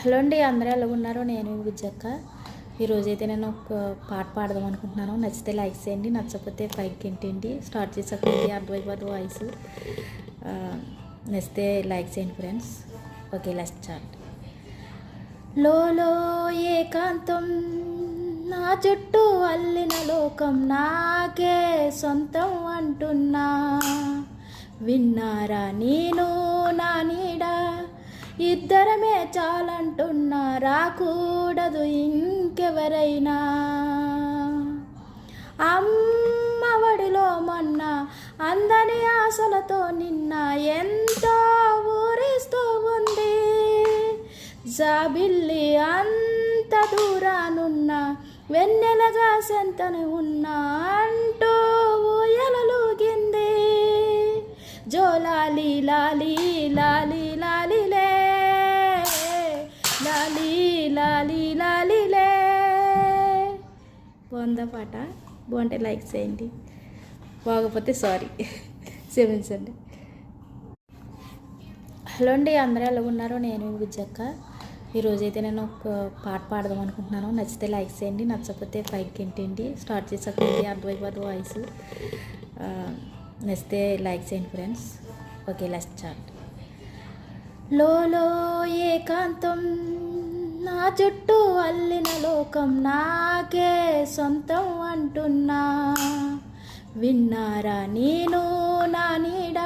Hello అండి, అందరూ ఎలా ఉన్నారు? నేను బుజ్జక్క. ఈరోజైతే నేను ఒక పాట పాడదాం అనుకుంటున్నాను. నచ్చితే లైక్ చేయండి, నచ్చకపోతే పైకి గెంటండి. స్టార్ట్ చేసాక అర్థమైపోతుంది వాయిస్. నచ్చితే లైక్ చేయండి ఫ్రెండ్స్. Okay, let's start. లోలో ఏకాంతం, నా చుట్టూ అల్లిన లోకం నాకే సొంతం అంటున్నా. విన్నారా నేను నా నీడ, ఇద్దరమే చాలంటున్నా. రాకూడదు ఇంకెవరైనా. అమ్మఒడిలో మొన్న అందని ఆశలతో నిన్న ఎంతో ఊరిస్తూ ఉంది. జాబిల్లి అంత దూరానున్న వెన్నెలగా సెంతని ఉన్నా అంటూ ఊయలలుగింది. జోలాలి లాలి లాలి లాలిలే, లాలి లాలి లాలిలే. బాగుందా పాట? బాగుంటే లైక్ చేయండి, బాగపోతే సారీ క్షమించండి. హలో అండి, అందరూ ఎలా ఉన్నారు? నేను బుజ్జక్క. ఈరోజైతే నేను ఒక పాట పాడదాం అనుకుంటున్నాను. నచ్చితే లైక్ చేయండి, నచ్చకపోతే పైకి గెంటండి. స్టార్ట్ చేసాక అర్థమైపోతుంది వాయిస్. నచ్చితే లైక్ చేయండి ఫ్రెండ్స్. Okay, let's start. లోలో ఏకాంతం, నా చుట్టూ అల్లిన లోకం నాకే సొంతం అంటున్నా. విన్నారా నేను నా నీడ,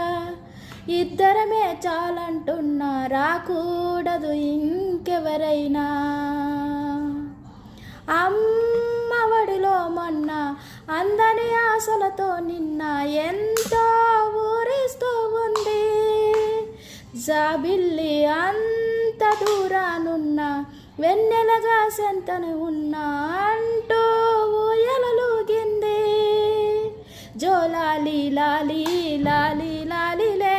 ఇద్దరమే చాలంటున్నా. రాకూడదు ఇంకెవరైనా. అమ్మఒడిలో మొన్న అందని ఆశలతో నిన్న ఎంతో ఊరిస్తూ ఉంది. జాబిల్లి అంత దూరానున్న వెన్నెలగా సెంతని ఉన్నా అంటూ ఊయలలుగింది. జోలాలి లాలి లాలి లాలిలే,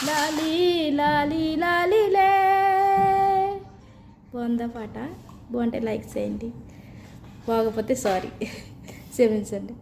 లాలి లాలి లాలిలే. బాగుందా పాట? బాగుంటే లైక్ చేయండి, బాగపోతే సారీ క్షమించండి.